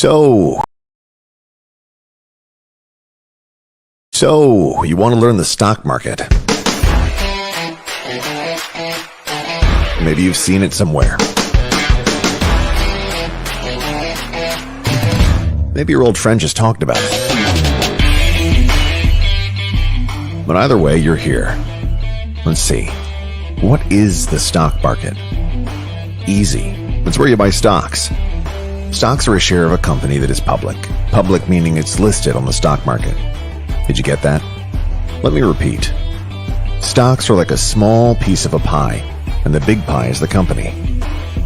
So, you want to learn the stock market? Maybe you've seen it somewhere. Maybe your old friend just talked about it. But either way, you're here. Let's see. What is the stock market? Easy. It's where you buy stocks. Stocks are a share of a company that is public. Public meaning it's listed on the stock market. Did you get that? Let me repeat. Stocks are like a small piece of a pie, and the big pie is the company.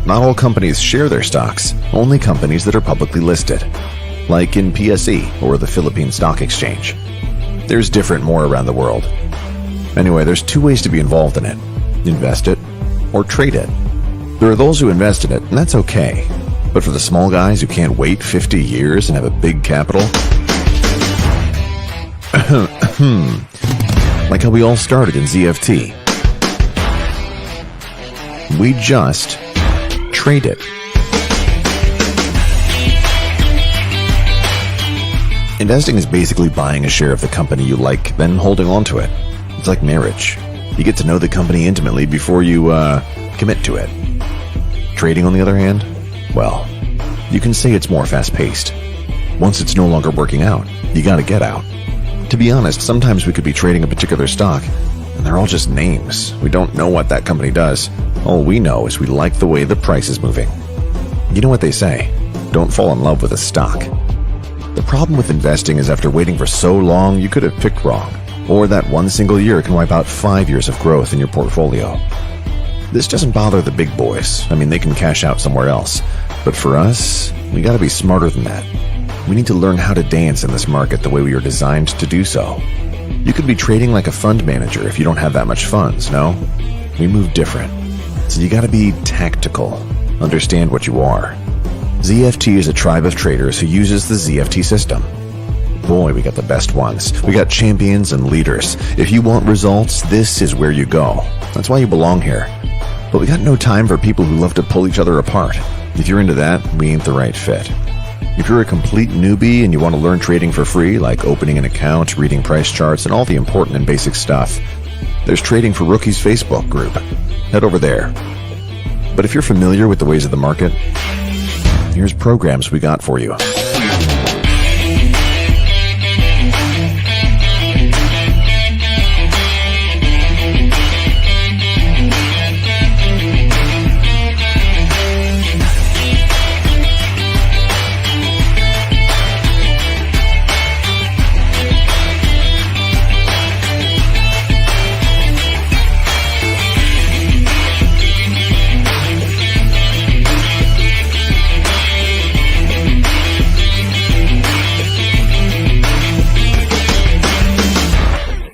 Not all companies share their stocks, only companies that are publicly listed, like in PSE or the Philippine Stock Exchange. There's different more around the world. Anyway, there's two ways to be involved in it. Invest it or trade it. There are those who invest in it, and that's okay. But for the small guys who can't wait 50 years and have a big capital, like how we all started in ZFT, we just trade it. Investing is basically buying a share of the company you like, then holding on to it. It's like marriage. You get to know the company intimately before you commit to it. Trading, on the other hand, well, you can say it's more fast-paced. Once it's no longer working out, you gotta get out. To be honest, sometimes we could be trading a particular stock, and they're all just names. We don't know what that company does. All we know is we like the way the price is moving. You know what they say, don't fall in love with a stock. The problem with investing is after waiting for so long, you could have picked wrong, or that one single year can wipe out 5 years of growth in your portfolio. This doesn't bother the big boys. I mean, they can cash out somewhere else. But for us, we gotta be smarter than that. We need to learn how to dance in this market the way we are designed to do so. You could be trading like a fund manager if you don't have that much funds, no? We move different. So you gotta be tactical. Understand what you are. ZFT is a tribe of traders who uses the ZFT system. Boy, we got the best ones. We got champions and leaders. If you want results, this is where you go. That's why you belong here. But we got no time for people who love to pull each other apart. If you're into that, we ain't the right fit. If you're a complete newbie and you want to learn trading for free, like opening an account, reading price charts, and all the important and basic stuff, there's Trading for Rookies Facebook group. Head over there. But if you're familiar with the ways of the market, here's programs we got for you.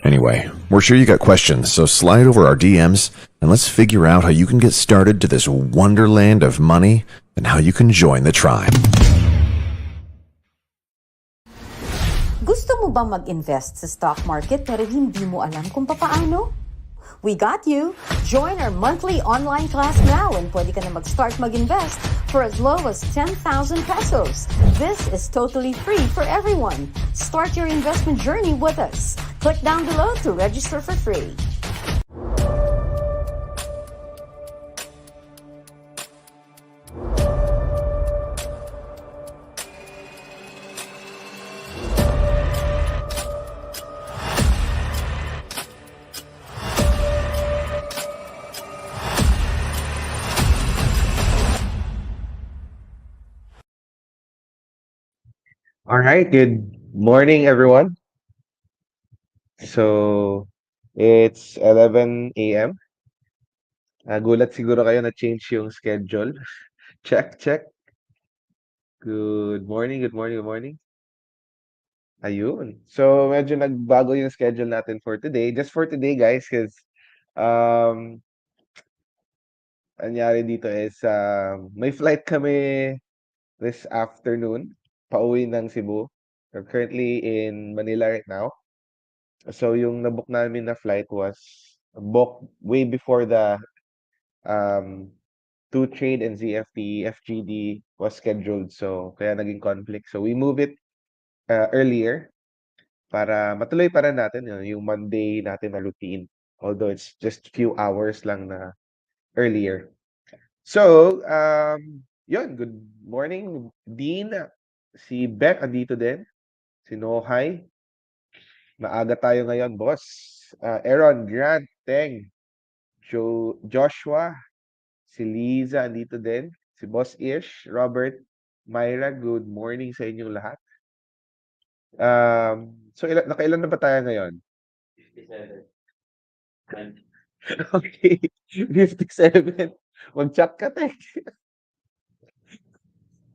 Anyway, we're sure you got questions, so slide over our DMs and let's figure out how you can get started to this wonderland of money and how you can join the tribe. Gusto mo ba mag-invest sa stock market pero hindi mo alam kung paano? We got you! Join our monthly online class now and pwede ka na mag-start mag-invest for as low as 10,000 pesos. This is totally free for everyone. Start your investment journey with us. Click down below to register for free. All right, good morning, everyone. So, it's 11 a.m. Gulat siguro kayo na change yung schedule. Check, check. Good morning, good morning, good morning. Ayun. So, medyo nagbago yung schedule natin for today. Just for today, guys, because um, anyari dito is may flight kami this afternoon, pauwi ng Cebu. We're currently in Manila right now. So yung nabook namin na flight was booked way before the um 2trade and ZFT FGD was scheduled, so kaya naging conflict. So we move it earlier para matuloy pa rin natin yung Monday natin na routine. Although it's just few hours lang na earlier. So, yun, good morning, Dean. Si Beck andito din. Si Nohay. Maaga tayo ngayon, boss. Aaron, Grant, Teng, Joshua, si Liza andito din. Si Boss Ish, Robert, Myra, good morning sa inyong lahat. So, nakailan na ba tayo ngayon? 57. Okay, 57. Mag-chat ka, Tek.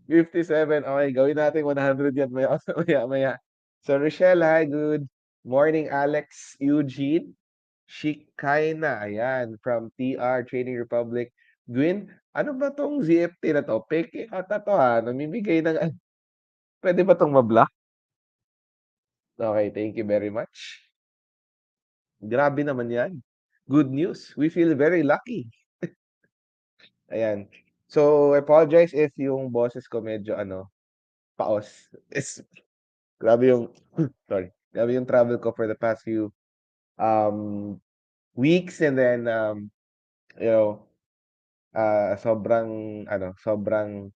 57. Okay, gawin natin 100 yan maya. So, Rochelle, hi, good morning, Alex, Eugene, Shikaina, ayan, from TR, Trading Republic. Gwyn, ano ba tong ZFT na to? Peke ata to ha, namimigay ng, pwede ba tong mablock? Okay, thank you very much. Grabe naman yan. Good news. We feel very lucky. Ayan. So, I apologize if yung boses ko medyo paos. Grabe yung sorry. Grabe yung travel ko for the past few um weeks, and then you know, sobrang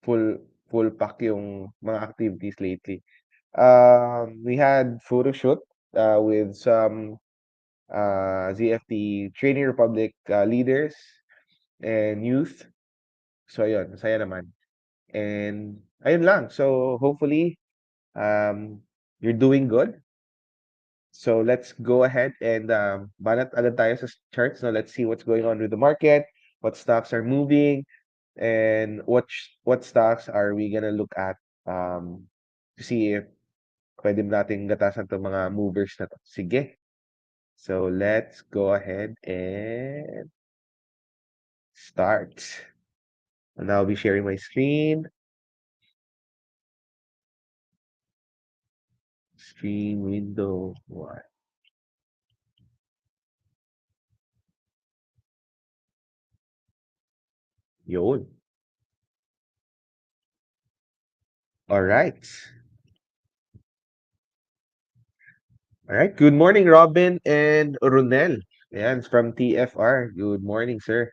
full pack yung mga activities lately. We had photo shoot with some ZFT Training Republic leaders and youth. So ayun, masaya naman. And ayun lang. So hopefully you're doing good. So let's go ahead and banat agad tayo sa charts. Now let's see what's going on with the market, what stocks are moving, and what stocks are we gonna look at to see if pwede nating gatasan 'tong mga movers na 'to. Sige. So let's go ahead and start. And I'll be sharing my screen. Screen window 1. Yun. All right. All right. Good morning, Robin and Ronel. Ayan, from TFR. Good morning, sir.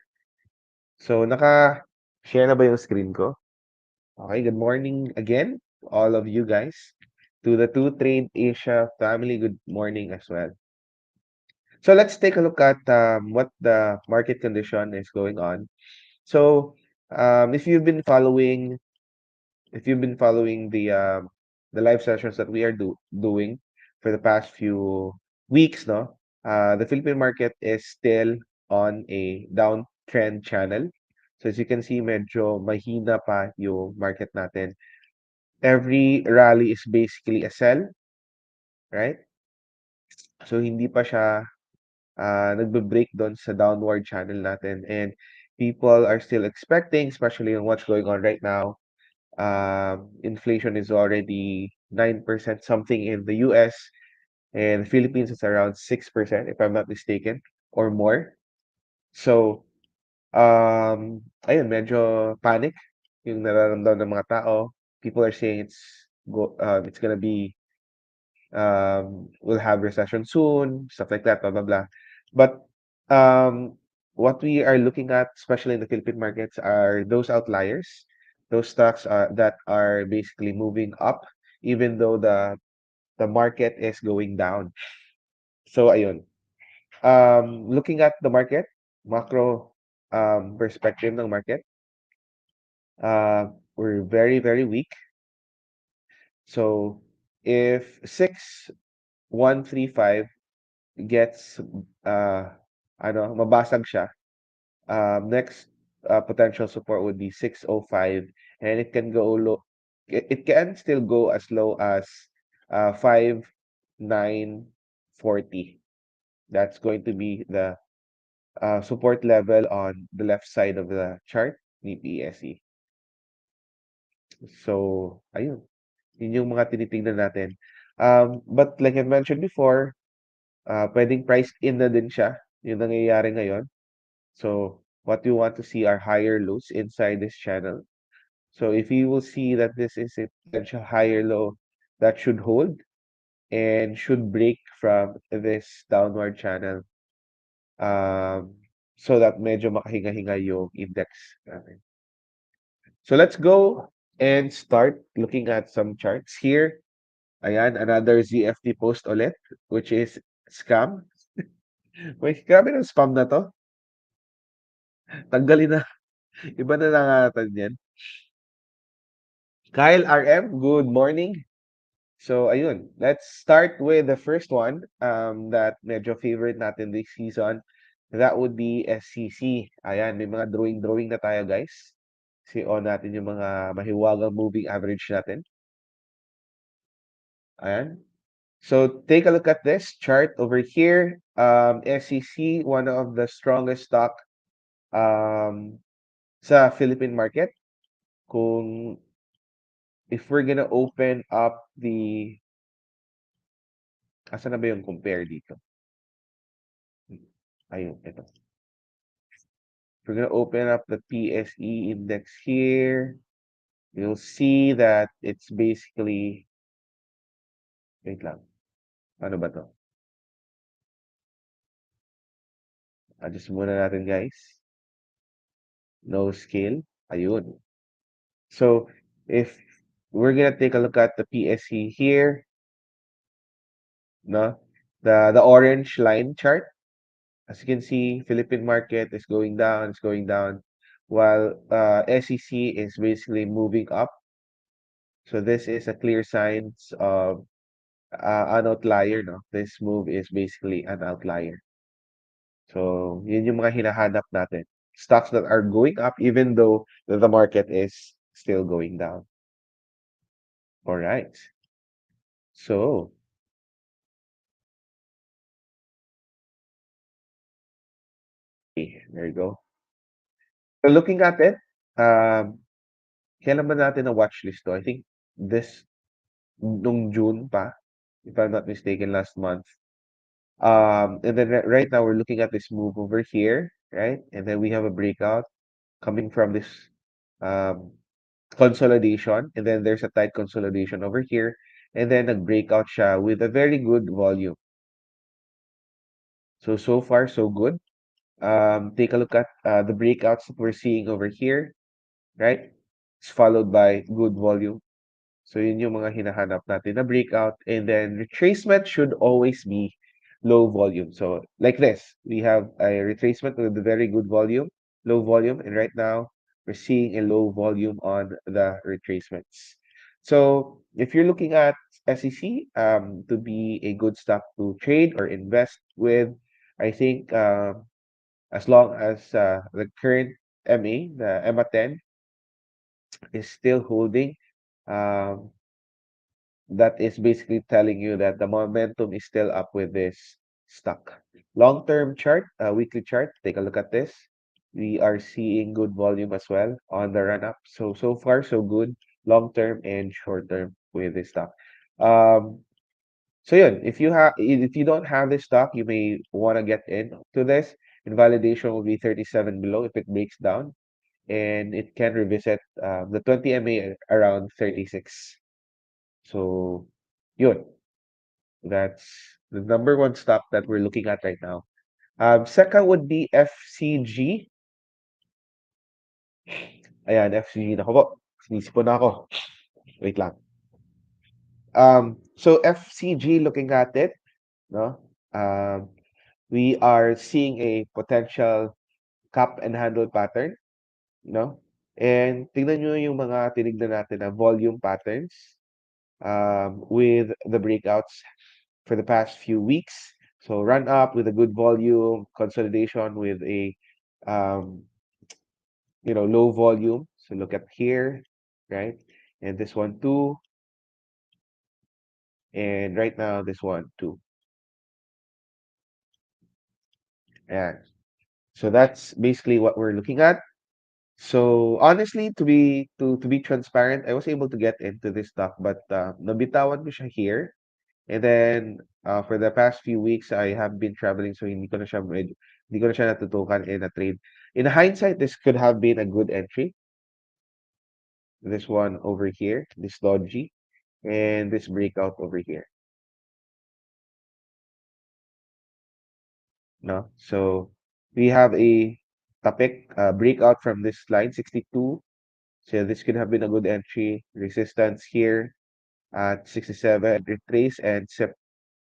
So, naka-share na ba yung screen ko? Okay, good morning again, all of you guys. To the 2Trade Asia family, good morning as well. So, let's take a look at what the market condition is going on. So, if you've been following the live sessions that we are doing for the past few weeks, no, the Philippine market is still on a downtrend channel. So as you can see, medyo mahina pa yung market natin. Every rally is basically a sell, right? So hindi pa siya nagbe-break doon sa downward channel natin, and people are still expecting, especially on what's going on right now. Inflation is already 9% something in the US, and Philippines is around 6%, if I'm not mistaken, or more. So, ayun, medyo panic yung nararamdaman ng mga tao. People are saying it's gonna be we'll have recession soon, stuff like that, blah blah blah. But what we are looking at, especially in the Philippine markets, are those outliers, those stocks that are basically moving up, even though the market is going down. So ayun. Looking at the market, macro perspective ng market, we're very, very weak. So if 6135 gets mabasag siya, next potential support would be 605, and it can go low. It can still go as low as 5940. That's going to be the support level on the left side of the chart ni PSE. So, ayun. Yun yung mga tinitingnan natin. But like I mentioned before, pwedeng priced in na din siya, yung nangyayari ngayon. So, What we want to see are higher lows inside this channel. So if you will see that this is a potential higher low, that should hold and should break from this downward channel. So that medyo makahinga-hinga yung index natin. So let's go and start looking at some charts here. Ayan, another ZFT post ulit, which is scam. Wait, grabe ng spam na to. Tanggalin na. Iba na lang natin yan. Kyle RM, good morning. So, ayun. Let's start with the first one that medyo favorite natin this season. That would be SCC. Ayan, may mga drawing na tayo, guys. See on natin yung mga mahiwagang moving average natin. Ayan. So, take a look at this chart over here. SCC, one of the strongest stock sa Philippine market. Kung if we're gonna open up the asan na ba yung compare dito? Ayun, ito. If we're gonna open up the PSE index here, you'll see that it's basically wait lang. Ano ba 'to? Adjust muna natin, guys. No scale. Ayun. So, if we're gonna take a look at the PSE here, no? The orange line chart. As you can see, Philippine market is going down, it's going down, while SEC is basically moving up. So this is a clear signs of an outlier, no? This move is basically an outlier. So yun yung mga hinahanap natin. Stocks that are going up even though the market is still going down. All right. So there you go. So looking at it, kailan ba natin na watch list to? I think this nung June pa, if I'm not mistaken, last month. And then right now we're looking at this move over here, right? And then we have a breakout coming from this um, consolidation, and then there's a tight consolidation over here, and then a breakout siya with a very good volume. So far, so good. Take a look at the breakouts that we're seeing over here, right? It's followed by good volume. So yun yung mga hinahanap natin na breakout, and then retracement should always be low volume. So like this, we have a retracement with a very good volume, low volume, and right now we're seeing a low volume on the retracements. So if you're looking at SEC to be a good stock to trade or invest with, I think as long as the current MA, the EMA 10, is still holding, um, that is basically telling you that the momentum is still up with this stock. Long-term chart, weekly chart, take a look at this. We are seeing good volume as well on the run-up. So far, so good, long-term and short-term with this stock. So yun, if you don't have this stock, you may want to get into this. Invalidation will be 37 below if it breaks down, and it can revisit the 20 MA around 36. So, yun. That's the number one stock that we're looking at right now. Second would be FCG. Ayan, FCG. Naku po. Sinisipon na ako. Wait lang. So FCG, looking at it, no? We are seeing a potential cup and handle pattern, no? And tingnan nyo yung mga tinignan natin na volume patterns with the breakouts for the past few weeks. So run up with a good volume, consolidation with a low volume. So look at here, right? And this one too. And right now this one too. Yeah. So that's basically what we're looking at. So honestly, to be transparent, I was able to get into this stock, but nabitawan ko siya here. And then for the past few weeks, I have been traveling, so hindi ko na siya natutukan in a trade. In hindsight, this could have been a good entry. This one over here, this dodgy, and this breakout over here. No, so we have a topic breakout from this line 62. So this could have been a good entry. Resistance here at 67, retrace and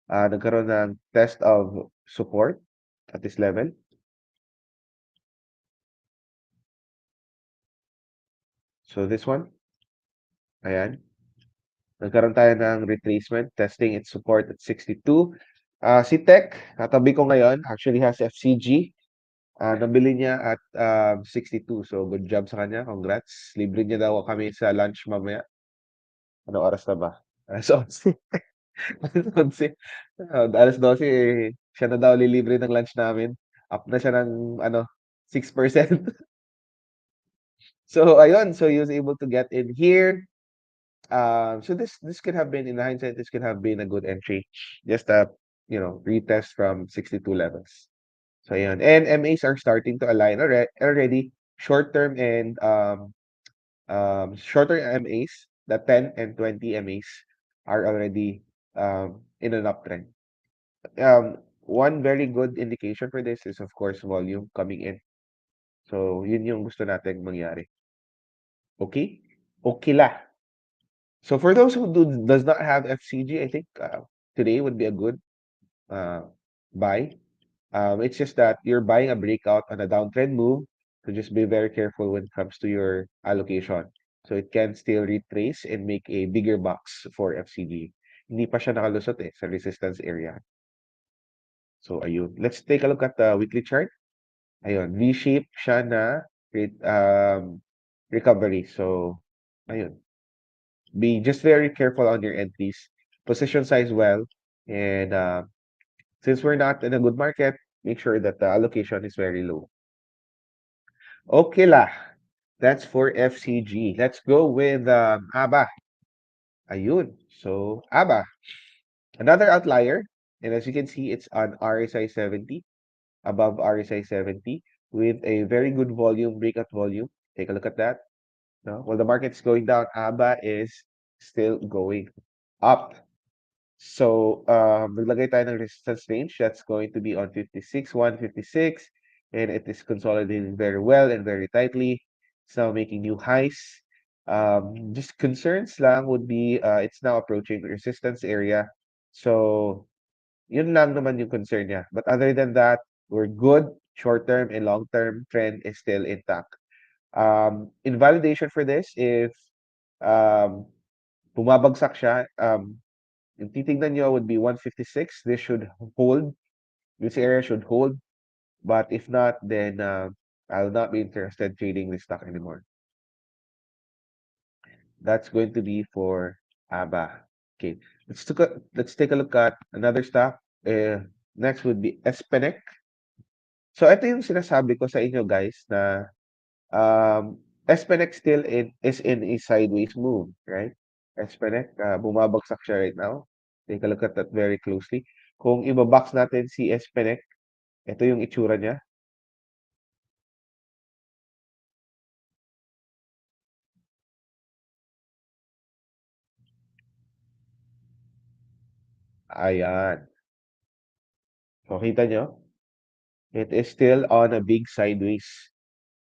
nagkaroon ng test of support at this level. So this one, ayan. Nagkaroon tayo ng retracement, testing its support at 62. Si Tech, katabi ko ngayon, actually has FCG. Nabili niya at 62. So good job sa kanya. Congrats. Libre niya daw kami sa lunch mamaya. Ano oras na ba? Alas 11. Alas 11. Alas 12, siya na daw lilibre ng lunch namin. Up na siya ng 6%. So ayun, so he was able to get in here. So this could have been, in hindsight, this could have been a good entry. Just a retest from 62 levels. So ayun. And MAs are starting to align already. Short-term and shorter MAs, the 10 and 20 MAs are already in an uptrend. One very good indication for this is, of course, volume coming in. So yun yung gusto nating mangyari. Okay? Okay la. So for those who does not have FCG, I think today would be a good buy. It's just that you're buying a breakout on a downtrend move, so just be very careful when it comes to your allocation. So it can still retrace and make a bigger box for FCG. Hindi pa siya nakalusot sa resistance area. So ayun. Let's take a look at the weekly chart. Ayun, V-shape siya na recovery. So ayun. Be just very careful on your entries. Position size well, and since we're not in a good market, make sure that the allocation is very low. Okay lah. That's for FCG. Let's go with ABA. Ayun. So, ABA. Another outlier. And as you can see, it's on RSI 70, above RSI 70, with a very good volume, breakout volume. Take a look at that. No? While the market's going down, ABA is still going up. So, maglagay tayo ng resistance range. That's going to be on 56, 156. And it is consolidating very well and very tightly. It's now making new highs. Just concerns lang would be it's now approaching the resistance area. So, yun lang naman yung concern niya. But other than that, we're good. Short-term and long-term trend is still intact. Invalidation for this, if um, bumabagsak siya, yung titignan nyo would be 156. This should hold. This area should hold. But if not, then I'll not be interested trading this stock anymore. That's going to be for ABA. Okay, let's take a look at another stock. Next would be Espenec. So ito yung sinasabi ko sa inyo guys na Espenec still is in a sideways move, right? Espenec, bumabagsak siya right now. Take a look at that very closely. Kung ibabox natin si Espenec, ito yung itsura niya. Ayan. So, kita nyo? It is still on a big sideways.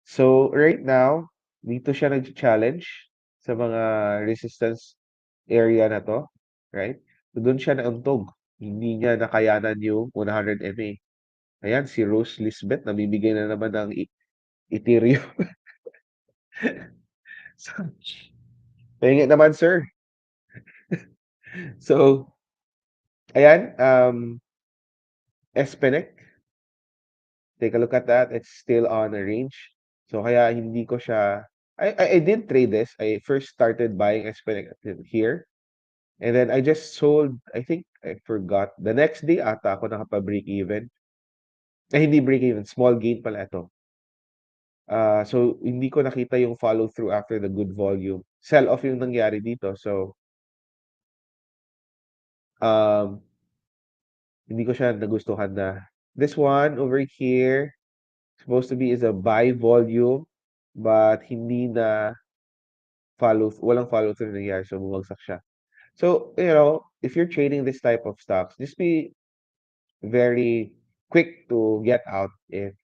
So, right now, dito siya nag-challenge sa mga resistance area na to, right? So, doon siya nauntog. Hindi niya nakayanan yung 100 MA. Ayan, si Rose Lisbeth, nabibigay na naman ng Ethereum. So, pahingi naman, sir. So, ayan, Espenec. Take a look at that. It's still on a range. So, kaya hindi ko siya... I did trade this. I first started buying Espenec here. And then I just sold, I think I forgot. The next day ata ako nakapa-break even. Hindi break even. Small gain pala ito. So, hindi ko nakita yung follow through after the good volume. Sell off yung nangyari dito. So, hindi ko siya nagustuhan na. This one over here, Supposed to be is a buy volume, but hindi na walang follow through nangyari, so bumagsak siya. So, if you're trading this type of stocks, just be very quick to get out if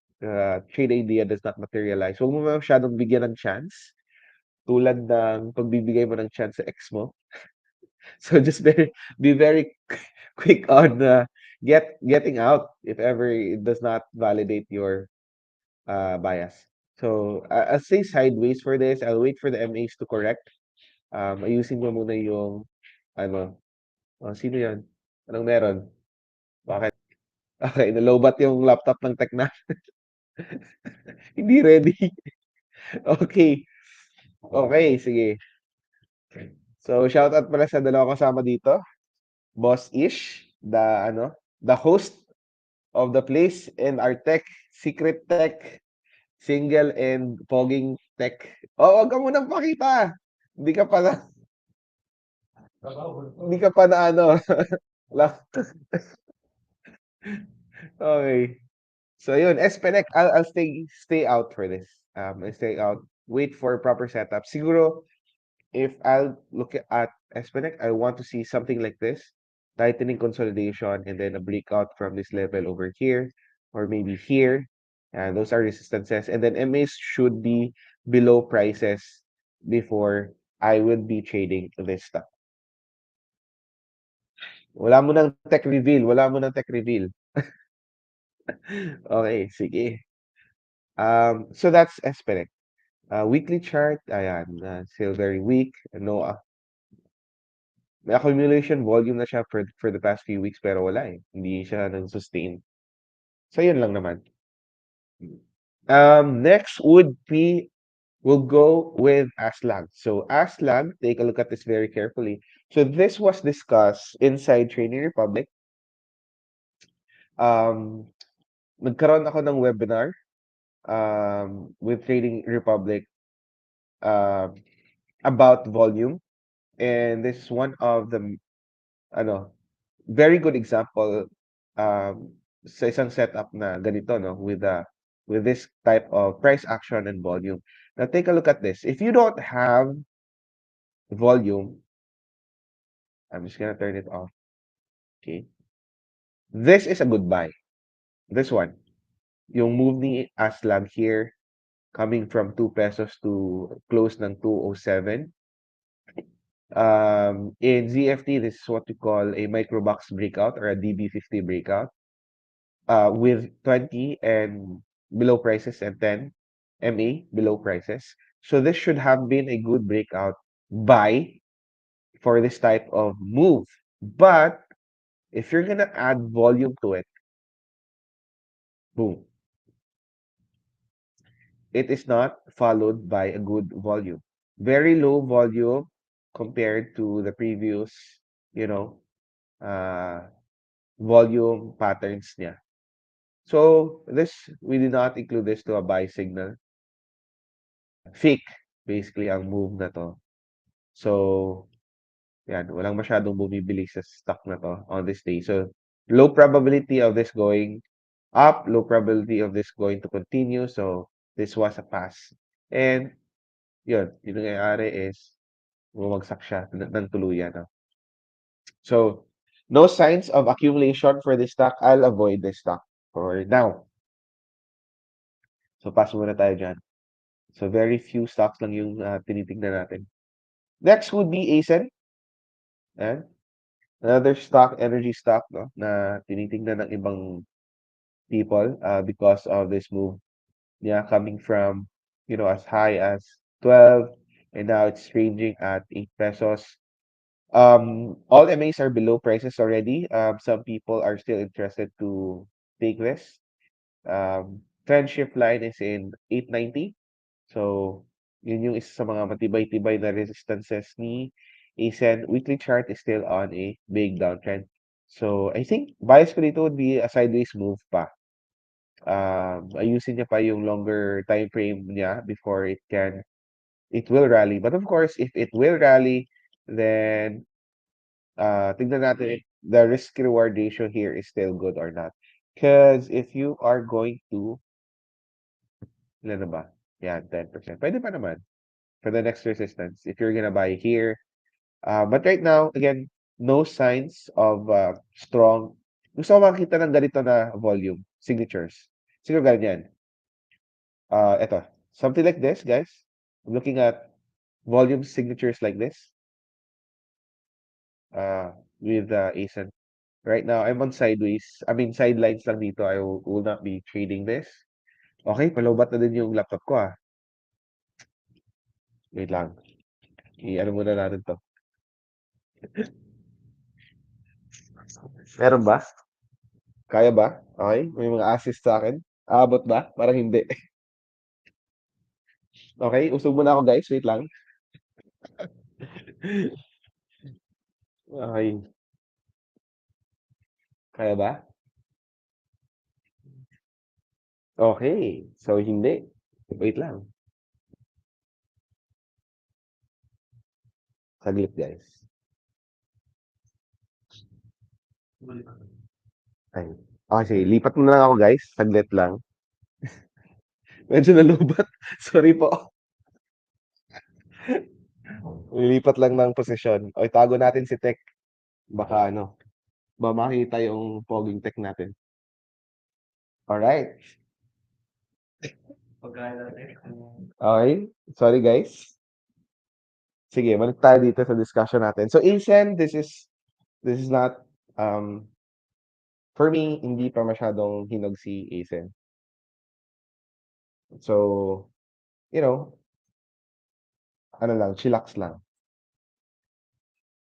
trade idea does not materialize. Huwag mo masyadong bigyan ng chance tulad ng pagbibigay mo ng chance sa ex mo. So just be very quick on getting out if ever it does not validate your bias. So I'll stay sideways for this. I'll wait for the MAs to correct. Ayusin mo muna yung ano, sino 'yan? Anong meron? Bakit? Okay, nalobat yung laptop ng tech na. Hindi ready. Okay. Okay, sige. So shoutout pala sa dalawa kasama dito. Boss Ish, the host of the place, and our tech, secret tech, single and pogging tech. Oh, wag ka munang pakita. Hindi ka pa na, hindi ka pa na la- okay. So yun, SPNX, I'll stay out for this. I stay out. Wait for proper setup. Siguro if I'll look at SPNX, I want to see something like this, tightening consolidation, and then a breakout from this level over here, or maybe here. And those are resistances. And then MAs should be below prices before I would be trading this stock. Wala mo ng tech reveal. Wala mo ng tech reveal. Okay, sige. So that's SPNX. Weekly chart, ayan, still very weak. No, may accumulation volume na siya for the past few weeks pero wala eh. Hindi siya nag-sustain. So yun lang naman. Next would be we'll go with Aslang. So Aslang, take a look at this very carefully. So this was discussed inside Trading Republic. Um, Nagkaroon ako ng webinar with Trading Republic um about volume, and this is one of the ano very good example sa isang setup na ganito, no, with this type of price action and volume. Now take a look at this. If you don't have volume, I'm just gonna turn it off. Okay. This is a good buy. This one. Yung move ni Aslam here coming from 2 pesos to close ng 207. In ZFT, this is what we call a microbox breakout or a DB50 breakout. With 20 and below prices and 10 MA below prices. So this should have been a good breakout buy for this type of move. But if you're gonna add volume to it, boom, it is not followed by a good volume. Very low volume compared to the previous, you know, uh, volume patterns niya. So this, we did not include this to a buy signal. Fake, basically, ang move na 'to. So, yan, walang masyadong bumibili sa stock na 'to on this day. So, low probability of this going up, low probability of this going to continue. So, this was a pass. And yun, yung nangyayari is bumagsak siya ng tuluyan, 'no. So, no signs of accumulation for this stock. I'll avoid this stock for now. So, pass muna tayo diyan. So, very few stocks lang yung tinitingnan natin. Next would be ASEN. Ayan. Another stock, energy stock, no, na tinitingnan ng ibang people because of this move niya coming from, as high as 12 and now it's ranging at 8 pesos. All MAs are below prices already. Some people are still interested to take this. Trend shift line is in 890. So, yun yung isa sa mga matibay-tibay na resistances ni ASEN. Weekly chart is still on a big downtrend. So, I think bias ko dito would be a sideways move pa. Ayusin niya pa yung longer time frame niya before it will rally. But of course, if it will rally, then tignan natin if the risk reward ratio here is still good or not. Because if you are going to Ilan na ba? Yan, 10%. Pwede pa naman for the next resistance if you're gonna buy here. But right now, again, no signs of strong. Gusto ko makita ng ganito na volume, signatures. Siguro ganyan. Eto, something like this, guys. Looking at volume signatures like this with ASIN. Right now, I'm on sideways. I mean, sidelines lang dito. I will not be trading this. Okay, palobat na din yung laptop ko ah. Wait lang. I-ano muna natin to. Meron ba? Kaya ba? Okay, may mga assist sa akin. Aabot ba? Parang hindi. Okay, usog muna ako guys. Wait lang. Okay, kaya ba? Okay, so hindi. Wait lang. Saglit guys. Ay. Okay, sige. Lipat muna lang ako guys. Saglit lang. Medyo nalubat. Sorry po. Lilipat lang ng posisyon. O, itago natin si Tech. Baka ano, ba makita yung poging Tech natin. Alright. Okay. Sorry guys. Sige, balik tayo dito sa discussion natin. So, ASIN, this is not, for me, hindi pa masyadong hinog si ASIN. So, you know, ano lang, chillax lang.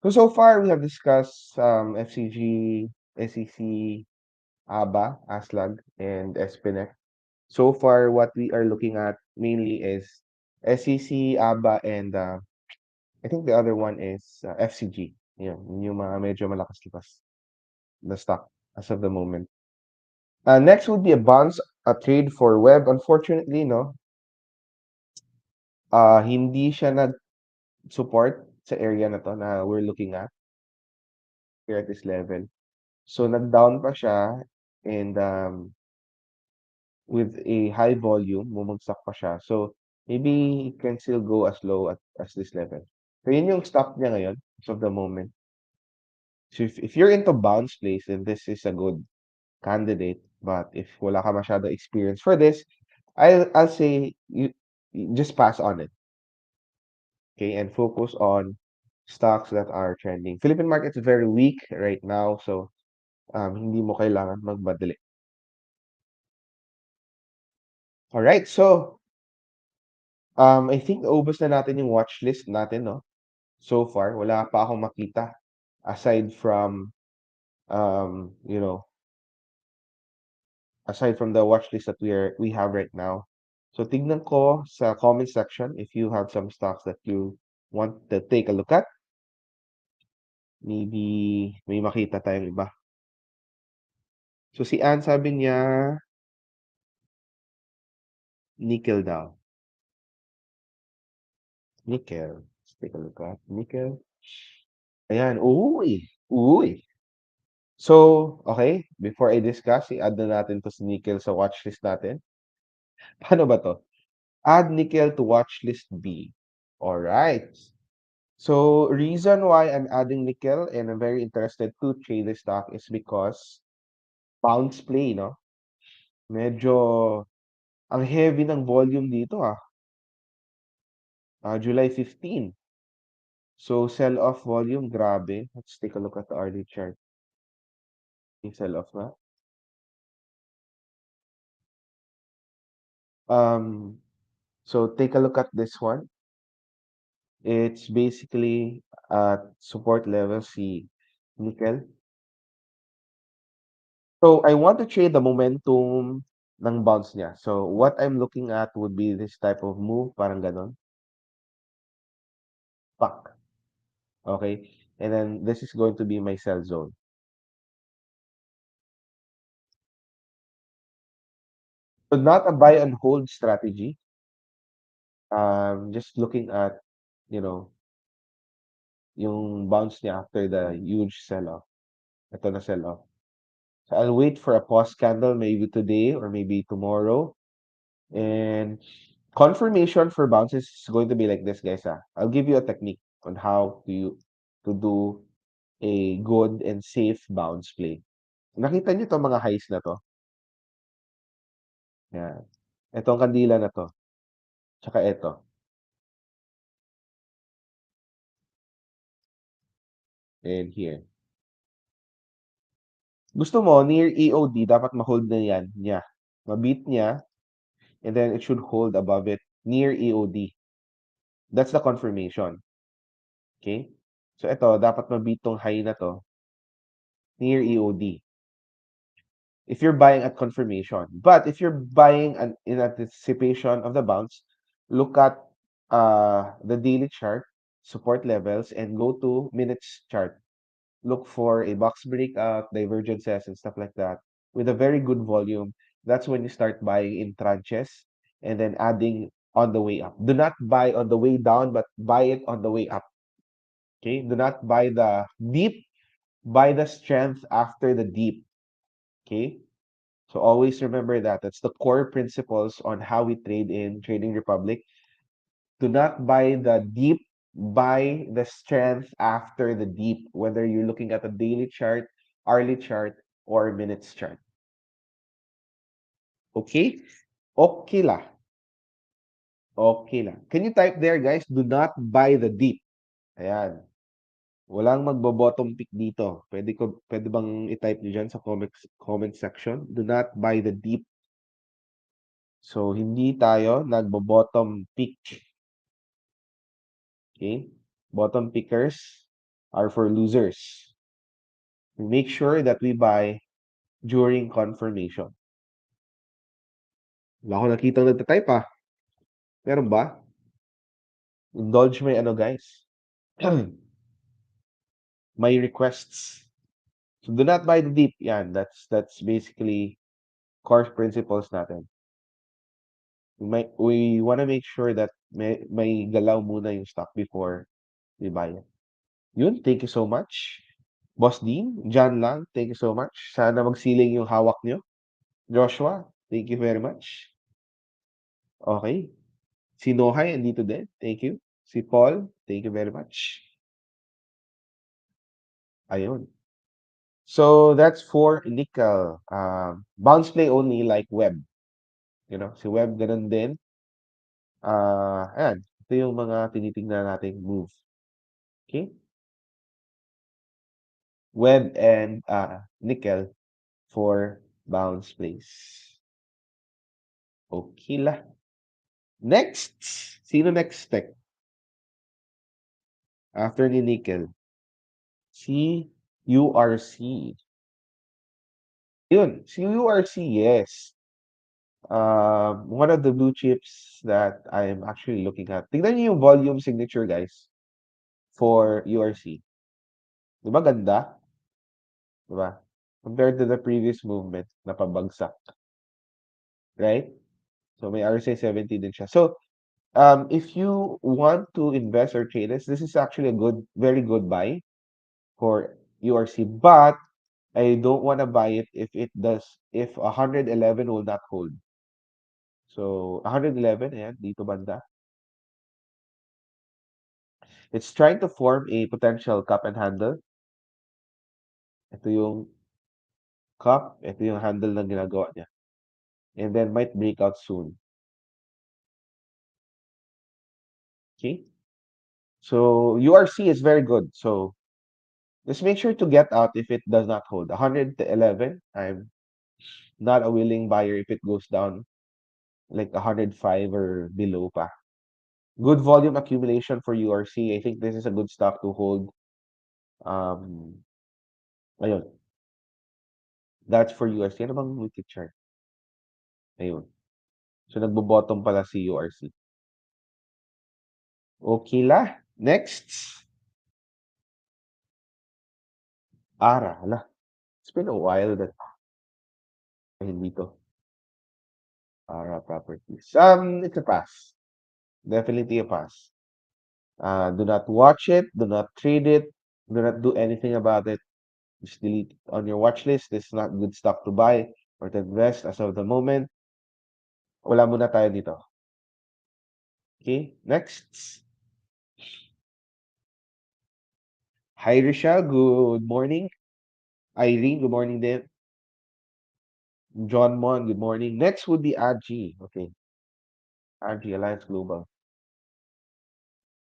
So far, we have discussed FCG, SEC, ABA, ASLAG, and SPNEC. So far, what we are looking at mainly is SEC, ABA, and I think the other one is FCG. Yung mga medyo malakas-lakas the stock as of the moment. Next would be a bonds, a trade for web. Unfortunately, no, hindi siya nag-support sa area na to na we're looking at here at this level. So, nag-down pa siya and with a high volume, bumagsak pa siya. So, maybe it can still go as low as this level. So, yun yung stop niya ngayon as of the moment. So, if you're into bounce plays, then this is a good candidate. But if wala ka masyado experience for this, I'll say you just pass on it. Okay, and focus on stocks that are trending. Philippine market is very weak right now, so hindi mo kailangan magmadali. Alright, so I think naubos na natin yung watch list natin, no? So far, wala pa akong makita aside from you know, aside from the watch list that we have right now. So tignan ko sa comment section if you have some stocks that you want to take a look at. Maybe may makita tayong iba. So si Ann sabi niya nickel daw. Nickel. Let's take a look at nickel. Ayan. Uy. Uy. So, okay. Before I discuss, i-add na natin to si nickel sa watch list natin. Paano ba to? Add nickel to watch list B. Alright. So, reason why I'm adding nickel and I'm very interested to trade this stock is because bounce play, no? Medyo ang heavy ng volume dito ah. July 15. So, sell-off volume, grabe. Let's take a look at the early chart. Yung sell-off na. So take a look at this one. It's basically at support level C nickel. So I want to trade the momentum ng bounce niya. So what I'm looking at would be this type of move, parang ganon. Pak. Okay. And then this is going to be my sell zone. So not a buy and hold strategy. Just looking at, you know, yung bounce niya after the huge sell-off. Ito na sell-off. So I'll wait for a pause candle maybe today or maybe tomorrow. And confirmation for bounces is going to be like this, guys. I'll give you a technique on how to do a good and safe bounce play. Nakita niyo 'tong mga highs na 'to? Yan. Itong kandila na 'to, tsaka ito, and here. Gusto mo near EOD dapat ma-hold na yan niya. Ma-beat niya, and then it should hold above it near EOD. That's the confirmation. Okay? So ito, dapat ma-beat tong high na 'to near EOD. If you're buying at confirmation. But if you're buying in anticipation of the bounce, look at the daily chart, support levels, and go to minutes chart. Look for a box breakout, divergences, and stuff like that with a very good volume. That's when you start buying in tranches and then adding on the way up. Do not buy on the way down, but buy it on the way up. Okay? Do not buy the deep, buy the strength after the deep. Okay? So always remember that. That's the core principles on how we trade in Trading Republic. Do not buy the deep, buy the strength after the deep, whether you're looking at a daily chart, hourly chart, or minutes chart. Okay? Okay la. Okay lang. Can you type there, guys? Do not buy the deep. Ayan. Walang magbo-bottom pick dito. Pwede bang i-type niyo dyan sa comment section? Do not buy the deep. So, hindi tayo nagbo-bottom pick. Okay? Bottom pickers are for losers. We make sure that we buy during confirmation. Wala ko nakitang nagtatype Meron ba? Indulge my ano, guys. My requests. So do not buy the deep. Yan, that's basically core principles natin. We want to make sure that may galaw muna yung stock before we buy it. Yun, thank you so much. Boss Dean, John Lang, thank you so much. Sana magsiling yung hawak nyo. Joshua, thank you very much. Okay. Si Nohay, andito din. Thank you. Si Paul, thank you very much. Ayun. So, that's for nickel. Bounce play only like web. You know, si web ganun din. Ayan. Ito yung mga tinitingnan nating move. Okay? Web and nickel for bounce plays. Okay la. Next. Sino next tech? After ni nickel. Si URC. Yun. Si URC, yes. One of the blue chips that I'm actually looking at. Tingnan niyo yung volume signature, guys, for URC. Di ba ganda? Di ba? Compared to the previous movement na pabagsak. Right? So, may RSI 70 din siya. So, if you want to invest or trade this is actually a very good buy for URC. But, I don't want to buy it if 111 will not hold. So, 111, ayan, dito banda. It's trying to form a potential cup and handle. Ito yung cup, ito yung handle na ginagawa niya. And then might break out soon. Okay? So, URC is very good. So, just make sure to get out if it does not hold. 111, I'm not a willing buyer if it goes down like 105 or below pa. Good volume accumulation for URC. I think this is a good stock to hold. Ayun. That's for URC. Ano bang weekly chart? Ayun. So, nagbo-bottom pala si URC. Okay la. Next. ARA. Hala. It's been a while that hindi to. ARA properties. It's a pass. Definitely a pass. Do not watch it. Do not trade it. Do not do anything about it. Just delete it on your watch list. This is not good stock to buy or to invest as of the moment. Wala muna tayo dito. Okay, next. Hi, Risha. Good morning. Irene, good morning din. John Mon, good morning. Next would be Aji. Okay, Aji, Alliance Global.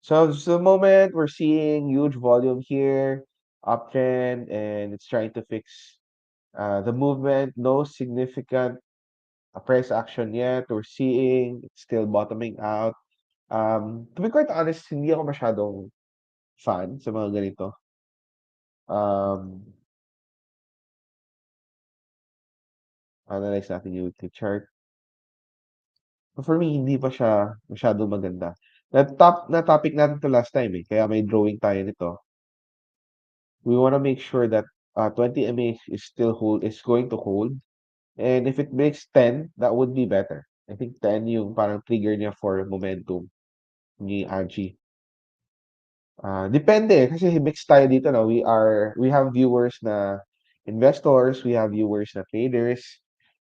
So, the moment we're seeing huge volume here, uptrend, and it's trying to fix the movement. No significant price action yet. We're seeing it's still bottoming out. To be quite honest, hindi ako masyadong fan sa mga ganito. Analyze natin yung weekly chart. For me, hindi pa siya masyadong maganda. Na topic natin to last time eh. Kaya may drawing tayo nito. We want to make sure that 20 MA is going to hold. And if it breaks 10, that would be better. I think 10 yung parang trigger niya for momentum ni RG. Depende kasi mix tayo dito no. We have viewers na investors, we have viewers na traders.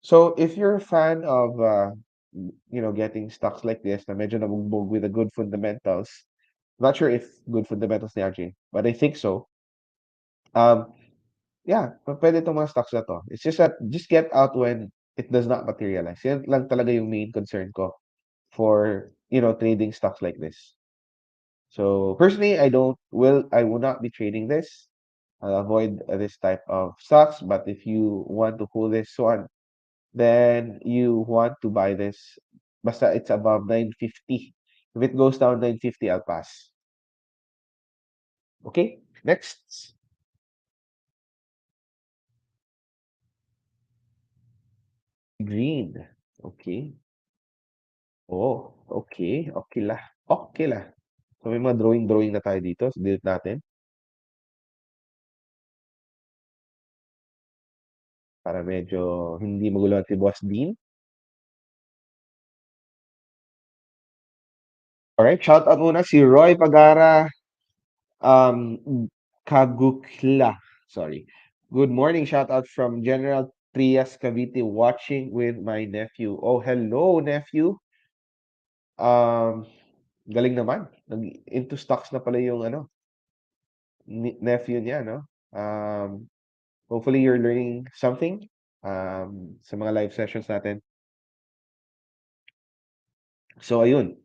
So if you're a fan of getting stocks like this na medyo nabugbog with the good fundamentals, not sure if good fundamentals ni RJ, but I think so. Yeah, pwede itong mga stocks na to. It's just that just get out when it does not materialize. Yan lang talaga yung main concern ko for trading stocks like this. So personally, I will not be trading this. I'll avoid this type of stocks. But if you want to hold this one, then you want to buy this. Basta it's above 950. If it goes down 950, I'll pass. Okay, next. Green. Okay. Oh, okay. Okay lah. Okay lah. So may mga drawing na tayo dito. So delete natin para medyo hindi magulo si Boss Dean. Alright, shout out muna si Roy Pagara Kagukla. Sorry. Good morning. Shout out from General Trias Cavite watching with my nephew. Oh, hello, nephew. Galing naman. Into stocks na pala yung nephew niya, no? Hopefully you're learning something sa mga live sessions natin. So ayun.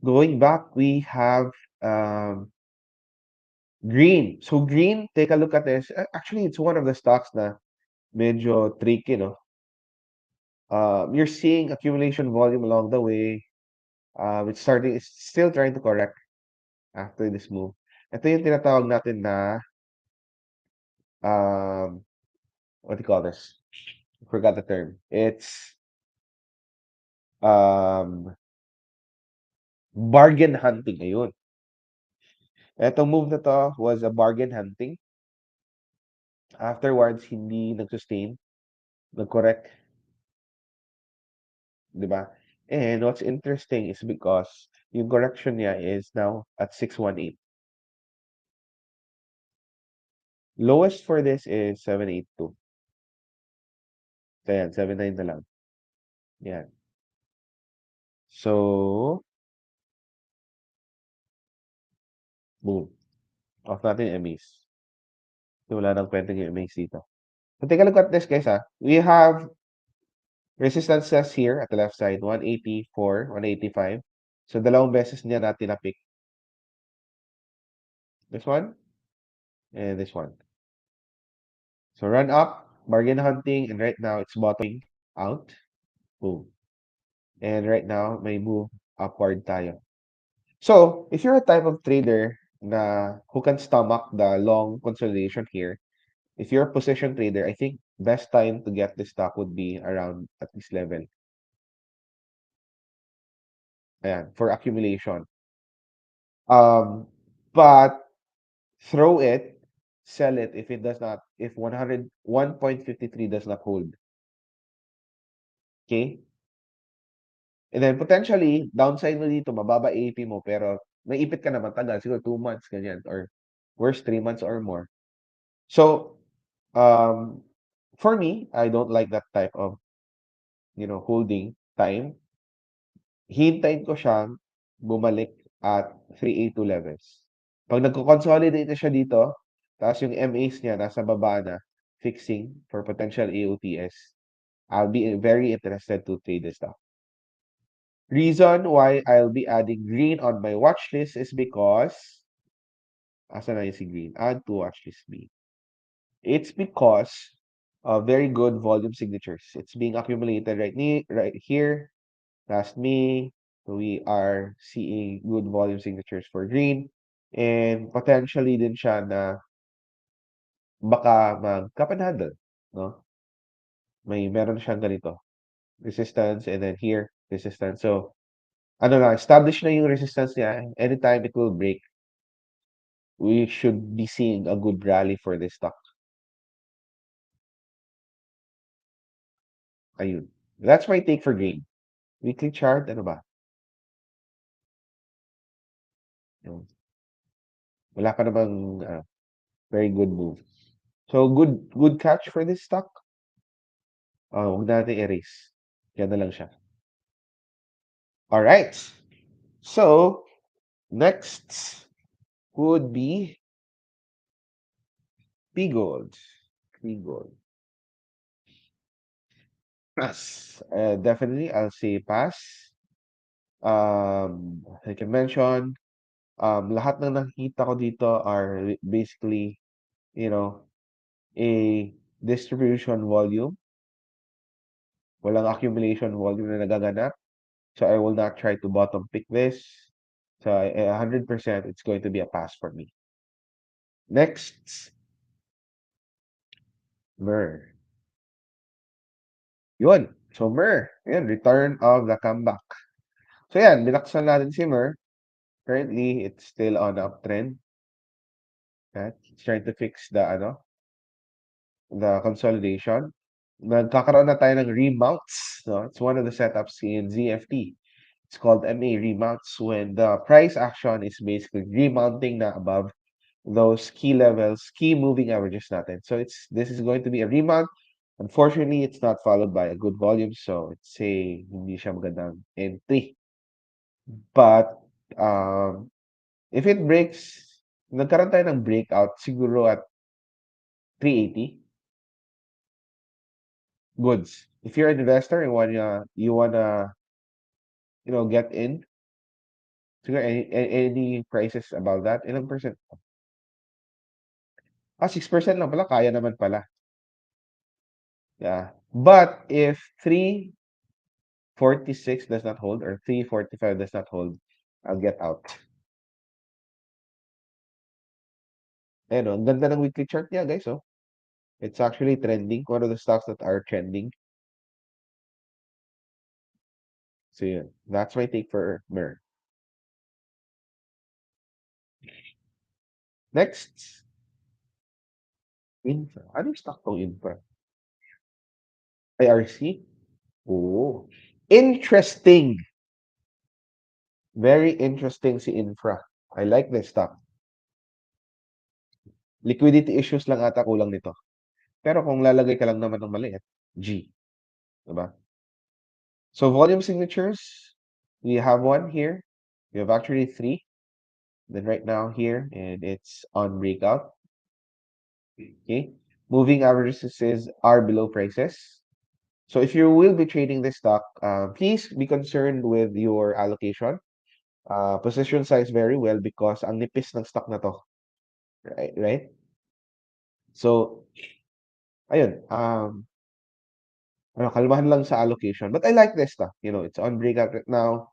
Going back, we have green. So green, take a look at this. Actually, it's one of the stocks na medyo tricky, no? You're seeing accumulation volume along the way. It's still trying to correct after this move. Ito yung tinatawag natin na what do you call this? I forgot the term. It's bargain hunting. Ayun. Etong move na to was a bargain hunting. Afterwards, hindi nag-sustain, nag-correct, 'di ba? And what's interesting is because yung correction niya is now at 618. Lowest for this is 782. So yan, 79 na lang. Yan. So, boom. Off natin yung MAs. So, wala nang kwenteng yung MAs dito. So, take a look at this, guys, ha. We have resistances here at the left side, 184, 185. So, dalawang beses niya natin na-pick. This one, and this one. So, run up, bargain hunting, and right now, it's bottoming out. Boom. And right now, may move upward tayo. So, if you're a type of trader na who can stomach the long consolidation here, if you're a position trader, I think best time to get this stock would be around at this level. Ayan, for accumulation. But throw it, sell it if it does not, if 101.53 does not hold. Okay? And then potentially, downside mo dito, mababa AP mo, pero may ipit ka naman tagal, siguro 2 months, ganyan, or worse, 3 months or more. So, for me, I don't like that type of, holding time. hintayin ko siyang bumalik at 382 levels. Pag nagko-consolidate na siya dito, ta's yung MAs niya nasa baba na, fixing for potential AOTS, I'll be very interested to trade this stock. Reason why I'll be adding green on my watch list is because, asan na yung si green? Add to watch list B. It's because of very good volume signatures. It's being accumulated right here. Last me, we are seeing good volume signatures for green. And potentially din siya na baka mag-cup and handle, no? Meron siyang ganito, resistance, and then here, resistance. So, ano na, established na yung resistance niya. Anytime it will break, we should be seeing a good rally for this stock. Ayun. That's my take for green. Weekly chart, ano ba? Yun. Wala pa namang very good move. So, good catch for this stock. Huwag natin erase. Yan na lang siya. Alright. So, next would be P-Gold. P-Gold. Pass. Definitely, I'll say pass. Like I mentioned, lahat ng nakikita ko dito are basically, you know, a distribution volume. Walang accumulation volume na nagaganap. So I will not try to bottom pick this. So 100%, it's going to be a pass for me. Next, Mer. Yun. So Mer, yan, return of the comeback. So yan, binaksan natin si Mer. Currently, it's still on uptrend. It's trying to fix the consolidation. Nagkakaroon na tayo ng remounts. No? It's one of the setups in ZFT. It's called MA remounts when the price action is basically remounting na above those key levels, key moving averages natin. So this is going to be a remount. Unfortunately, it's not followed by a good volume, so it's a hindi siya magandang entry. But if it breaks, nagkaroon tayo ng breakout siguro at 380 goods. If you're an investor and you wanna get in, siguro any prices about that, ilang percent? 6% lang pala, kaya naman pala. Yeah. But if 346 does not hold or 345 does not hold, I'll get out. Ayan, ang ganda ng weekly chart niya, guys, oh. It's actually trending. One of the stocks that are trending. So, yun. That's my take for Mer. Next. Infra. Ano yung stock tong Infra? IRC? Oh. Interesting. Very interesting si Infra. I like this stock. Liquidity issues lang ata kulang nito. Pero kung lalagay ka lang naman ng maliit, G. Diba? So volume signatures, we have one here. We have actually 3. Then right now here, and it's on breakout. Okay. Moving averages are below prices. So if you will be trading this stock, please be concerned with your allocation. Position size very well because ang nipis ng stock na to. Right? So, ayun. Kalmahan lang sa allocation. But I like this stock. It's on breakout right now.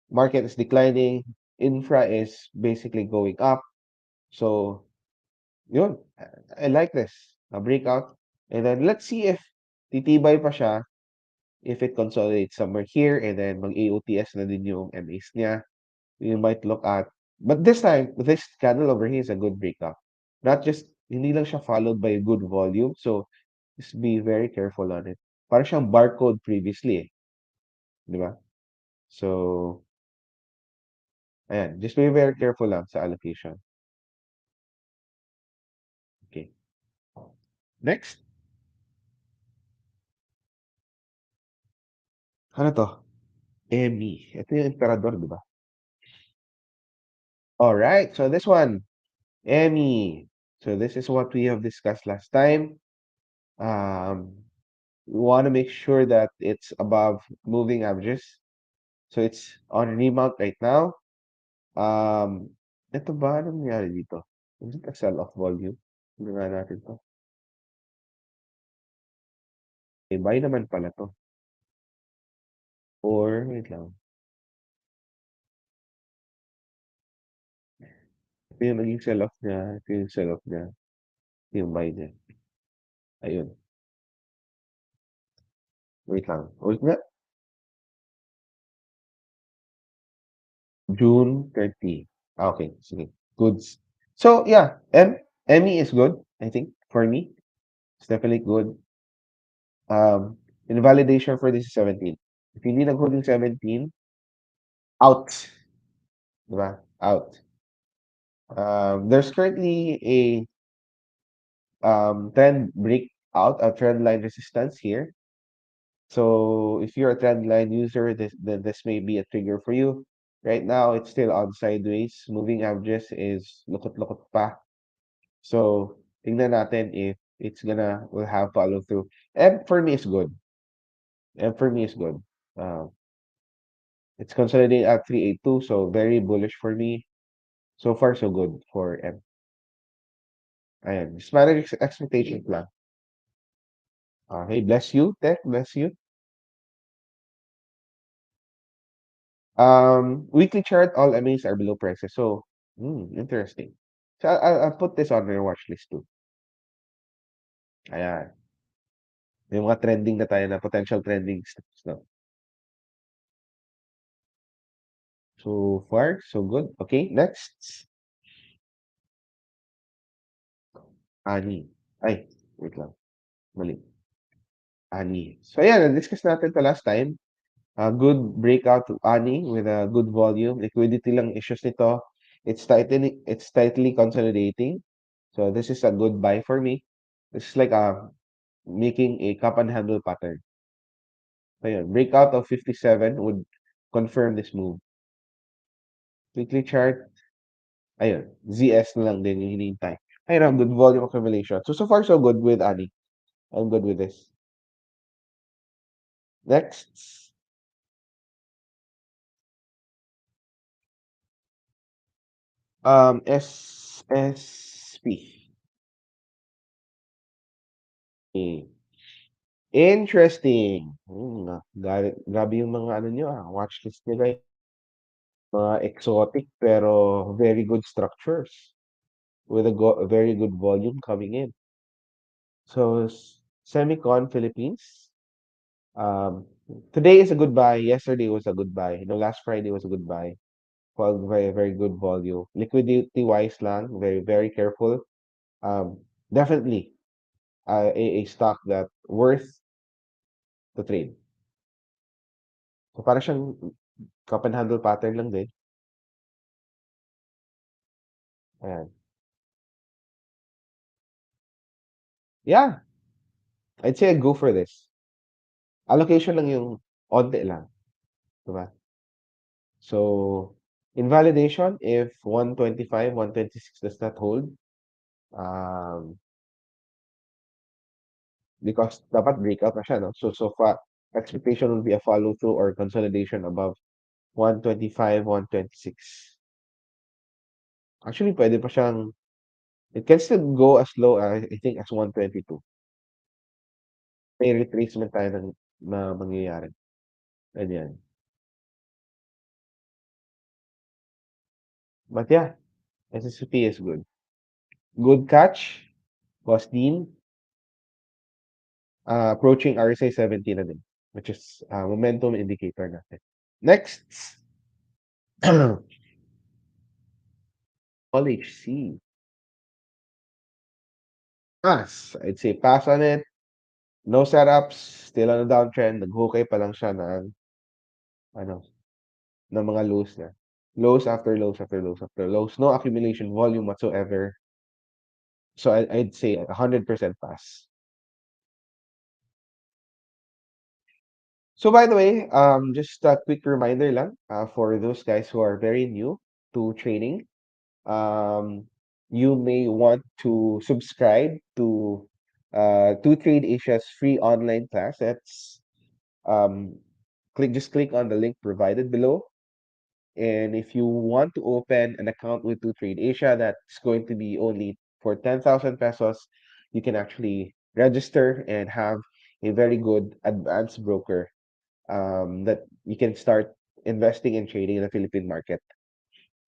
Market is declining. Infra is basically going up. So, yun. I like this. A breakout. And then, let's see if titibay pa siya if it consolidates somewhere here and then mag-AOTS na din yung MAs niya. You might look at, but this time, this candle over here is a good breakout. Not just, hindi lang siya followed by a good volume. So, just be very careful on it. Parang siyang barcode previously eh. Di ba? So, ayan. Just be very careful lang sa allocation. Okay. Next. Ano to? Emmy. Ito yung emperador, di ba? Alright, so this one, Emmy. So this is what we have discussed last time. We want to make sure that it's above moving averages. So it's on remount right now. Ito ba? Anong nangyari dito? Is it a sell-off volume? Tignan nga natin to. Eh, buy naman pala to. Or, wait lang. Ito yung naging sell-off niya. Ito yung sell-off niya. Ito yung buy niya. Ayun. Wait lang. Wait nga. June 30. Okay, sige. Goods. So, yeah. Emmy is good, I think, for me. It's definitely good. Invalidation for this is 17. If hindi nag-hold yung 17, out. Diba? Out. There's currently a trend breakout, a trend line resistance here. So if you're a trend line user, then this may be a trigger for you. Right now, it's still on sideways. Moving averages is lukot-lukot pa. So tingnan natin if will have follow through. And for me, it's good. And for me, it's good. Uh, it's consolidating at 382, so very bullish for me. So far, so good for M. Ayan. Just manage expectations lang. Hey, bless you, Tech. Bless you. Weekly chart, all MAs are below prices. So, interesting. So, I'll put this on your watch list too. Ayan. May mga trending na tayo na potential trending stocks, no? So far, so good. Okay, next. Ani. Ay, wait lang. Mali. Ani. So, ayan, na-discuss natin to last time. A good breakout to Ani with a good volume. Liquidity lang issues nito. It's tightly consolidating. So this is a good buy for me. This is like making a cup and handle pattern. Ayun, breakout of 57 would confirm this move. Weekly chart, ayun, ZS na lang din yung hinihintay. Ayun, good volume accumulation. So far so good with Ani. I'm good with this. Next. SSP. Interesting. Grabe yung mga ano nyo, watchlist nyo guys. Mga exotic pero very good structures with a very good volume coming in. So Semicon Philippines. Um, Today is a good buy. Yesterday was a good buy. Last Friday was a good buy. Followed by a very good volume. Liquidity wise lang, very very careful. Definitely a stock that worth to trade. So para siyang cup and handle pattern lang din. Ayan. Yeah, I'd say I'd go for this. Allocation lang yung onti lang, 'di ba? So, invalidation if 125, 126 does not hold, um, because dapat breakout na siya, no? So far, expectation will be a follow through or consolidation above 125, 126. Actually, pwede pa siyang, it can still go as low, I think, as 122. May retracement tayo na mangyayari. Ganyan. But yeah, SSP is good. Good catch, Boss Dean. Approaching RSI 70 na din, which is momentum indicator natin. Next, all HC. Pass. I'd say pass on it. No setups. Still on a downtrend. Nag-hukay pa lang siya ng, ano, ng mga lows na. Lows after lows after lows after lows. No accumulation volume whatsoever. So I'd say 100% pass. So by the way, just a quick reminder lang for those guys who are very new to trading. Um, you may want to subscribe to 2Trade Asia's free online class. That's um, click on the link provided below. And if you want to open an account with 2Trade Asia, that's going to be only for 10,000 pesos. You can actually register and have a very good advanced broker that you can start investing and trading in the Philippine market.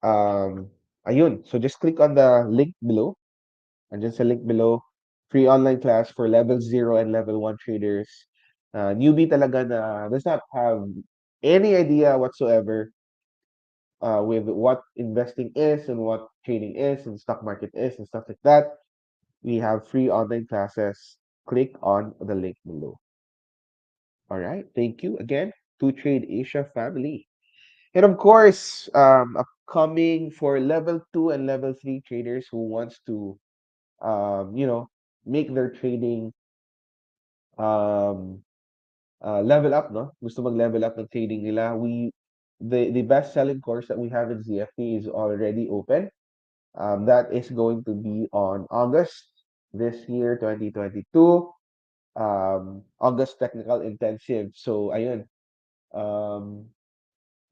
Ayun. So just click on the link below. Andyan sa link below. Free online class for level 0 and level 1 traders. Newbie talaga na does not have any idea whatsoever with what investing is and what trading is and stock market is and stuff like that. We have free online classes. Click on the link below. All right. Thank you again to Trade Asia family. And of course, upcoming for level 2 and level 3 traders who wants to you know, make their trading um level up, no? Gusto mag-level up ng trading nila. The best selling course that we have in ZFT is already open. That is going to be on August this year, 2022. August Technical Intensive. So, ayun. Um,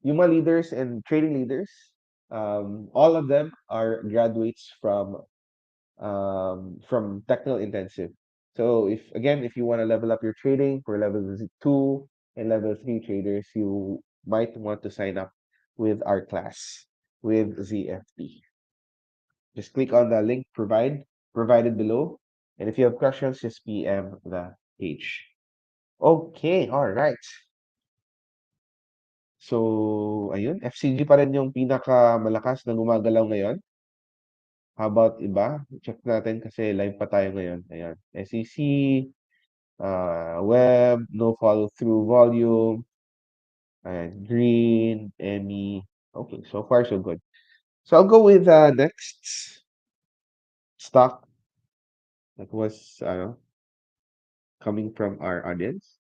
yung mga leaders and trading leaders, all of them are graduates from technical intensive. So if you want to level up your trading for level 2 and level 3 traders, you might want to sign up with our class with ZFT. Just click on the link provided below. And if you have questions, just PM the page. Okay, all right. So, ayun, FCG pa rin yung pinakamalakas na gumagalaw ngayon. How about iba? Check natin kasi live pa tayo ngayon. Ayan, SEC, web, no follow through volume, and green, Emmy. Okay, so far so good. So I'll go with the next stock that was coming from our audience.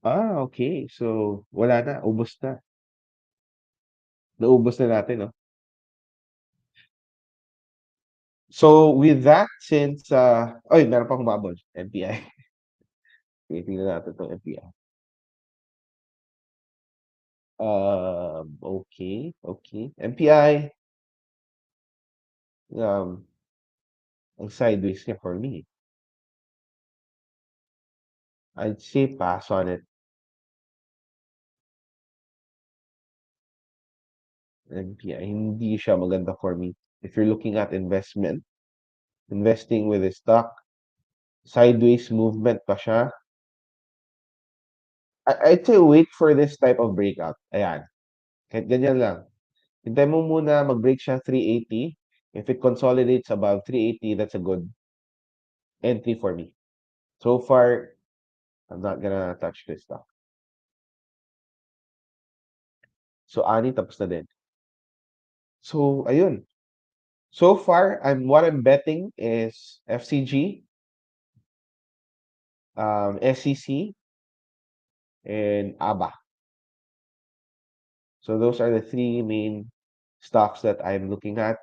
Okay. So wala na, ubos na. Naubos na natin, no? So with that, since oy, meron pa humabol, MPI. Tingnan natin 'tong MPI. Okay, okay. MPI, um, ang sideways niya for me. I'd say pass on it. MPI, hindi siya maganda for me. If you're looking at investing with a stock, sideways movement pa siya. I'd say wait for this type of breakout. Ayan. Kahit ganyan lang. Hintay mo muna mag-break siya 380. If it consolidates above 380, that's a good entry for me. So far, I'm not gonna touch this stock. So, ani tapos na din. So, ayun. So far, what I'm betting is FCG, SEC, and ABA. So those are the three main stocks that I'm looking at.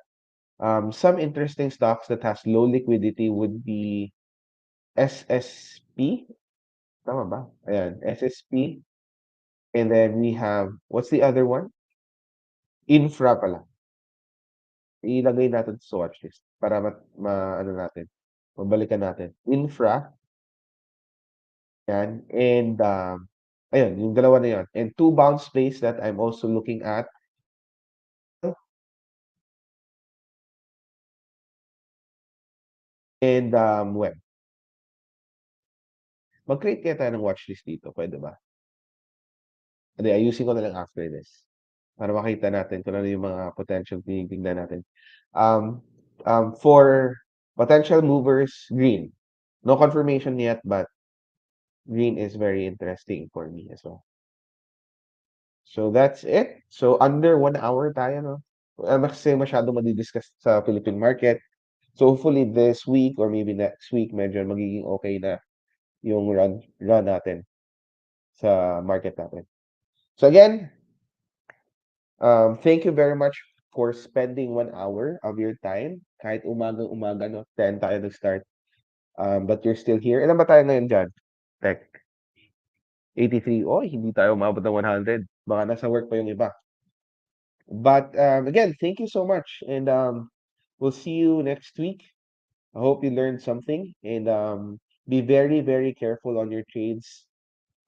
Some interesting stocks that has low liquidity would be SSP. Tama ba? Ayan, SSP. And then we have, what's the other one? Infra pala. Ilagay natin sa watchlist para ano natin, mabalikan natin. Infra, yan. And, ayun, yung dalawa na yun. And two bounce plays that I'm also looking at. And, web. Mag-create kaya tayo ng watchlist dito, pwede ba? Hindi, ayusin ko na lang after this. Para makita natin kung ano yung mga potential tinitignan natin. For potential movers, green. No confirmation yet, but green is very interesting for me as well. So that's it. So under 1 hour tayo, no? Kasi masyado madidiscuss sa Philippine market. So hopefully this week or maybe next week, medyo magiging okay na yung run natin. sa market natin. So again, thank you very much for spending 1 hour of your time. Kahit umagang-umaga, no? 10 tayo nag-start. But you're still here. Ilan ba tayo ngayon dyan? Tech. 83. Oh, hindi tayo umabot ng 100. Baka nasa work pa yung iba. But again, thank you so much. And we'll see you next week. I hope you learned something. And be very, very careful on your trades.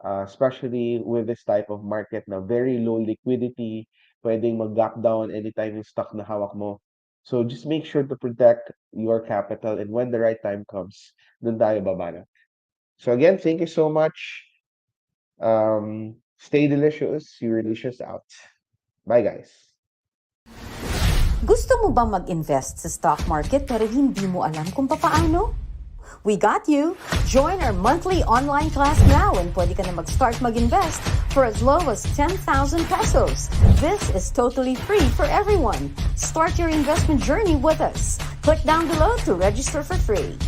Especially with this type of market na very low liquidity, pwedeng mag-gap down anytime yung stock na hawak mo. So just make sure to protect your capital, and when the right time comes, dun tayo babala. So again, thank you so much. Stay delicious. You're delicious out. Bye, guys. Gusto mo ba mag-invest sa stock market pero hindi mo alam kung papaano? We got you! Join our monthly online class now and pwede ka na mag-start mag-invest for as low as 10,000 pesos. This is totally free for everyone. Start your investment journey with us. Click down below to register for free.